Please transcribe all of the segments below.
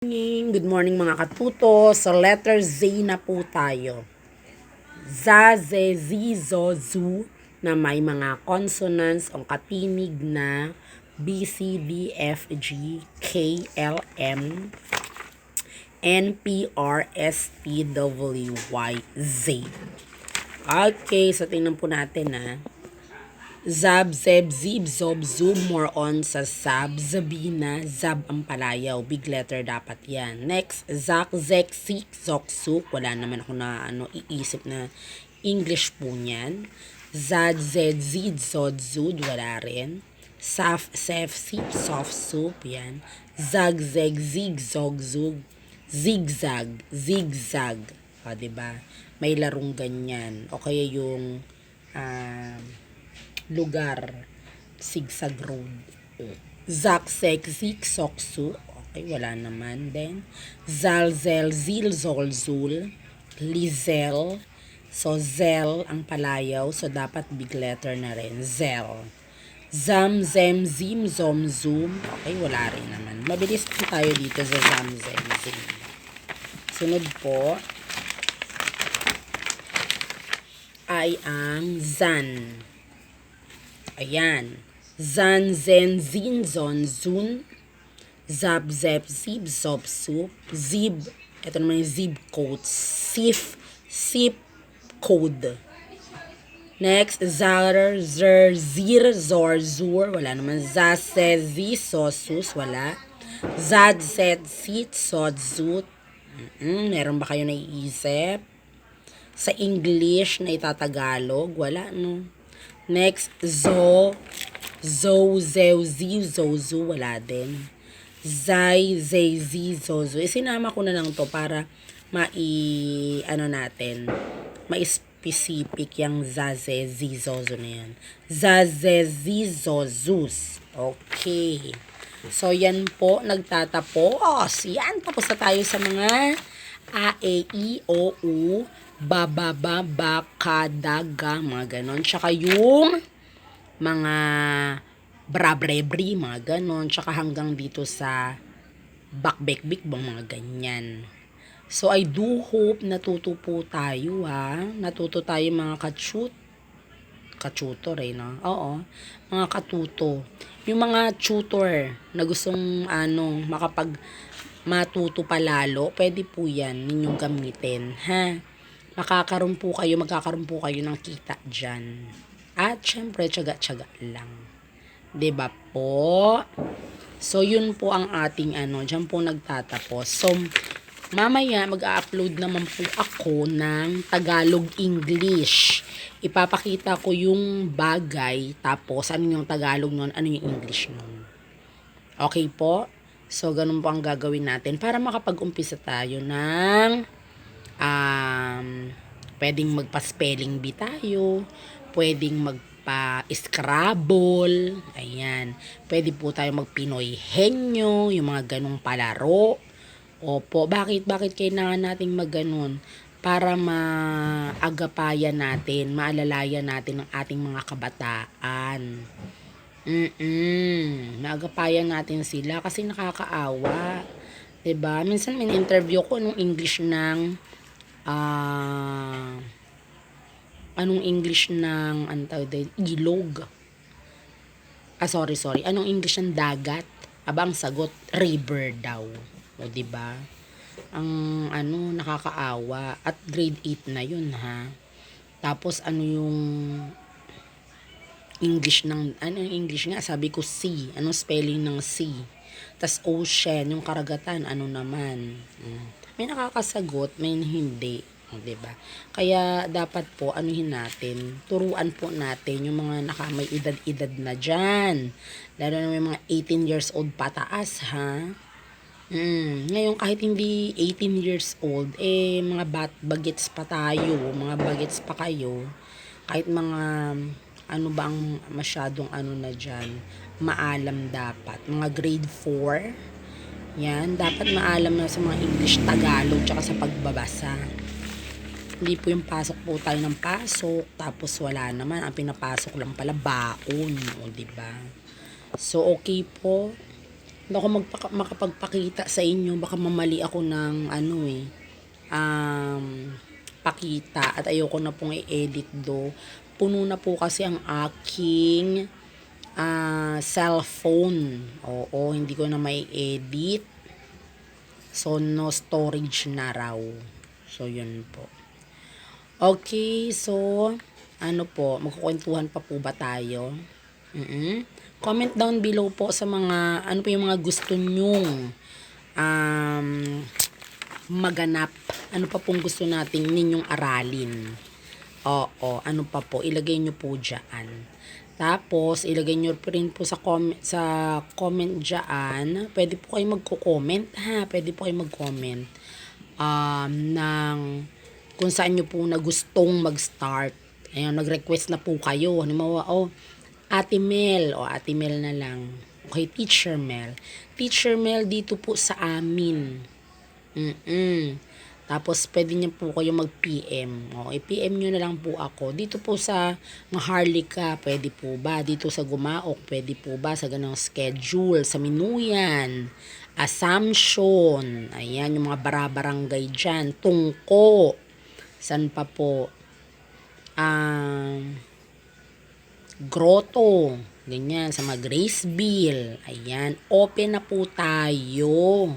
Good morning mga katuto. Sa letter Z na po tayo. Za, ze, zi, zo, zu na may mga consonants o katinig na B, C, D, F, G, K, L, M, N, P, R, S, T, W, Y, Z. Okay, so tingnan po natin Zab, zeb, zib, zob, zub, more on sa zab, zabina, zab ang palayaw. Big letter dapat yan. Next, zak, zek, sik, zok, suk. Wala naman ako na iisip na English po niyan. Zad, zed, zid, zod, zud. Wala rin. Saf, sef, sip, soft soup. Yan. Zag, zeg, zig, zog, zug. Zigzag, zigzag. O, diba? May larong ganyan. O kaya yung lugar, zigzag road. Zak, sek, zik, sok, su. Okay, wala naman. Then, zal, zel, zil, zol, zul. Lizel. So, zel ang palayaw. So, dapat big letter na rin. Zel. Zam, zem, zim, zom, zoom. Okay, wala rin naman. Mabilis po tayo dito sa zam, zem, zim. Sunod po ay ang zan. Ayan. Zan, zen, zin, zon, zun. Zab, zep, zib, zob, sup. Zib. Ito naman yung zib coat. Sif, sip, code. Next, zar, zer, zir, zor, zur. Wala naman. Zase, zi, sosus. Wala. Zad, set, sit, sod, zut. Meron ba kayo naiisip? Sa English na itatagalog? Wala, no? Next, zo, zew, ziw, zo, wala din. Zay, zay, zi, zo. Isinama ko na lang to para ma-specific yung zaze, zi, zo, na yan. Zaze, zi, zo, zus. Okay. So, yan po, nagtatapos. Yan, tapos na tayo sa mga A, E, I, O, U, ba, ka, da, ga, mga ganon. Tsaka yung mga bra-bre-bri, mga ganon. Tsaka hanggang dito sa bak-bek-bik, mga ganyan. So, I do hope natuto po tayo, Natuto tayo mga ka-tutor, no? Oo, mga katuto. Yung mga tutor na gustong matuto palalo, pwede po yan ninyong gamitin, magkakaroon po kayo ng kita dyan. At syempre, tiyaga-tiyaga lang. 'Di ba po? So, yun po ang ating dyan po nagtatapos. So, mamaya mag-a-upload naman po ako ng Tagalog-English. Ipapakita ko yung bagay, tapos ano yung Tagalog nun, ano yung English nun. Okay po? So, ganun po ang gagawin natin para makapag-umpisa tayo ng pwedeng magpa-spelling bee tayo, pwedeng magpa-scrabble, ayan. Pwede po tayo mag-Pinoy henyo, yung mga ganung palaro. Opo, bakit kailangan nating mag-ganon? Para maagapayan natin, maalalayan natin ang ating mga kabataan. Maagapayan natin sila kasi nakakaawa. 'Di ba? Minsan may interview ko anong English ng ilog. Sorry. Anong English ng dagat? Ang sagot river daw. O 'di ba? Ang nakakaawa at grade 8 na 'yun, Tapos yung English nga, sabi ko sea. Anong spelling ng sea? Tas ocean, yung karagatan, naman? May nakakasagot, may hindi. Diba? Kaya dapat po, natin, turuan po natin yung mga may edad-edad na dyan. Lalo na may mga 18 years old pataas, Ngayon, kahit hindi 18 years old, mga bagets pa tayo, mga bagets pa kayo, kahit mga ba ang masyadong na dyan, maalam dapat. Mga grade 4, yan, dapat maalam na sa mga English, Tagalog, tsaka sa pagbabasa. Hindi po yung pasok po tayo ng pasok, tapos wala naman, ang pinapasok lang pala, baon, diba? So, okay po. Hindi ako makapagpakita sa inyo. Baka mamali ako ng pakita. At ayoko na pong i-edit do. Puno na po kasi ang aking cellphone. Oo, hindi ko na may edit. So, no storage na raw. So, yun po. Okay, so, magkukwentuhan pa po ba tayo? Comment down below po sa mga, ano po yung mga gusto nyong maganap. Ano pa pong gusto nating ninyong aralin. Oo, ano pa po, ilagay nyo po dyan. Tapos, ilagay nyo rin po sa comment dyan. Pwede po kayo magko-comment, ha? Pwede po kayo mag-comment ng kung saan nyo po na gustong mag-start. Ayun, nag-request na po kayo. Halimbawa, Ate Mel, Ate Mel na lang. Okay, Teacher Mel. Teacher Mel dito po sa amin. Tapos, pwede niyo po kayo mag-PM. I-PM nyo na lang po ako. Dito po sa Maharlika, pwede po ba? Dito sa Gumaok, pwede po ba? Sa ganang schedule. Sa Minuyan, Assumption, ayan, yung mga barabarangay dyan. Tungko. San pa po? Grotto. Ganyan, sa mga Graceville. Ayan, open na po tayo.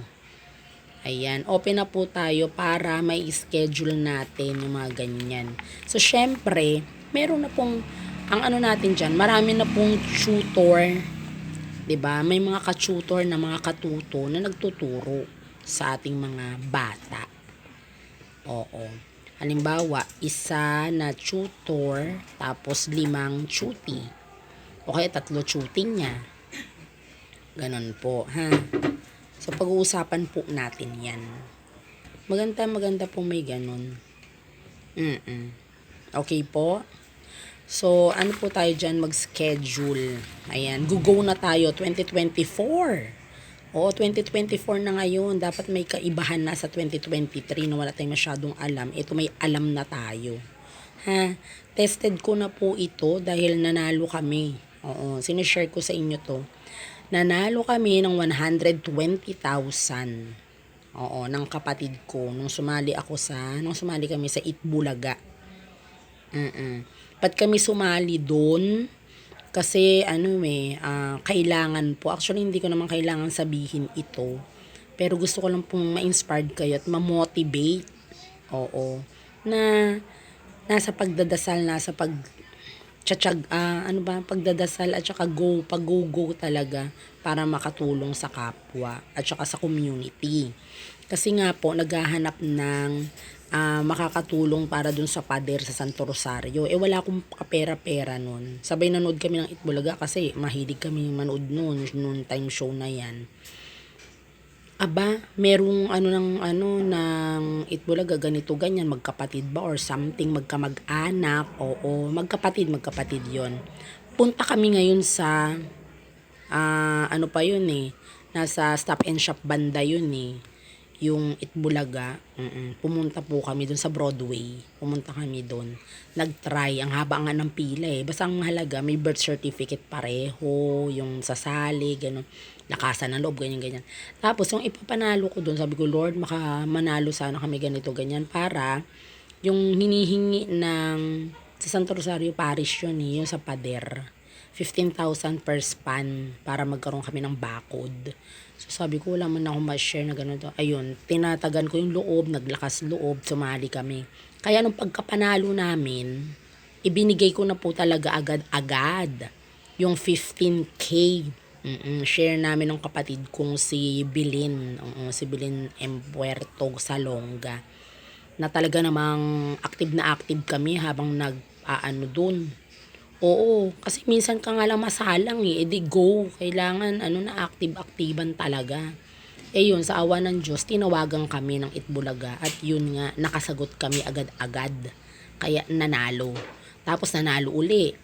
Ayan, open na po tayo para may schedule natin yung mga ganyan. So, syempre, meron na pong, ang natin dyan, marami na pong tutor. 'Di ba? May mga ka-tutor na mga katuto na nagtuturo sa ating mga bata. Oo. Halimbawa, isa na tutor, tapos 5 tuti. O kaya 3 tuting niya. Ganon po, ha? So, pag-uusapan po natin yan. Maganda po may ganon. Okay po? So, ano po tayo dyan mag-schedule? Ayan, go na tayo, 2024. Oo, 2024 na ngayon. Dapat may kaibahan na sa 2023 na wala tayong masyadong alam. Ito may alam na tayo. Ha? Tested ko na po ito dahil nanalo kami. Oo, sinishare ko sa inyo to. Nanalo kami ng 120,000. Oo, ng kapatid ko. Nung sumali kami sa Itbulaga. Ba't kami sumali doon? Kasi kailangan po. Actually, hindi ko naman kailangan sabihin ito. Pero gusto ko lang pong ma-inspired kayo at ma-motivate. Oo. Na nasa pagdadasal, nasa pagdadasal at saka pag-go talaga para makatulong sa kapwa at saka sa community. Kasi nga po, naghahanap ng makakatulong para dun sa pader sa Santo Rosario. Wala akong kapera-pera nun. Sabay nanood kami ng Itbulaga kasi mahilig kami manood nun time show na yan. Aba, merong ng Itbulaga, ganito, ganyan, magkapatid ba or something, magkamag-anak, oo, magkapatid yon. Punta kami ngayon sa, nasa Stop and Shop banda yun yung Itbulaga. Pumunta po kami dun sa Broadway. Pumunta kami dun. Nag-try. Ang haba nga ng pila Basta ang mahalaga, may birth certificate pareho, yung sasali, gano'n. Lakasan ng loob, ganyan. Tapos, yung ipapanalo ko dun, sabi ko, Lord, manalo sana kami ganito, ganyan, para yung hinihingi ng sa Santo Rosario Parish yun yung sa pader. 15,000 per span para magkaroon kami ng bakod. So sabi ko, wala man ako ma-share na gano'n. Ayun, tinatagan ko yung loob, naglakas loob, sumali kami. Kaya nung pagkapanalo namin, ibinigay ko na po talaga agad-agad yung 15K. Share namin ng kapatid kong si Bilin. Si Bilin M. Puerto Salonga. Na talaga namang active kami habang dun. Oo, kasi minsan ka nga lang masalang edi go. Kailangan na active-activan talaga. Yun, sa awa ng Diyos, tinawagan kami ng Itbulaga at yun nga, nakasagot kami agad-agad. Kaya nanalo. Tapos nanalo uli.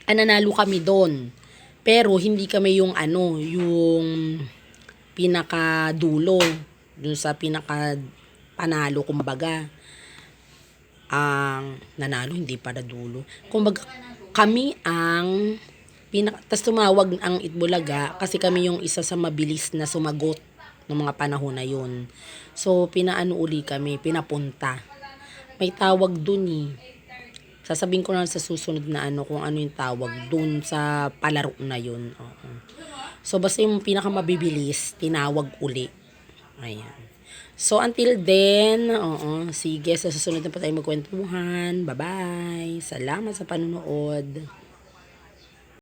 Nanalo kami doon. Pero hindi kami yung yung pinakadulo. Dun sa pinakapanalo, kumbaga. Nanalo, hindi para dulo. Kumbaga, kami ang Tas tumawag ang Itbulaga kasi kami yung isa sa mabilis na sumagot ng mga panahon na yun. So, pinaano uli kami, pinapunta. May tawag dun eh. Sasabihin ko na sa susunod na ano kung ano yung tawag dun sa palaro na yun. Oo. So, basta yung pinakamabibilis, tinawag uli. Ayan. So, until then, sige, sa susunod na pa tayo magkwentuhan. Bye-bye. Salamat sa panonood.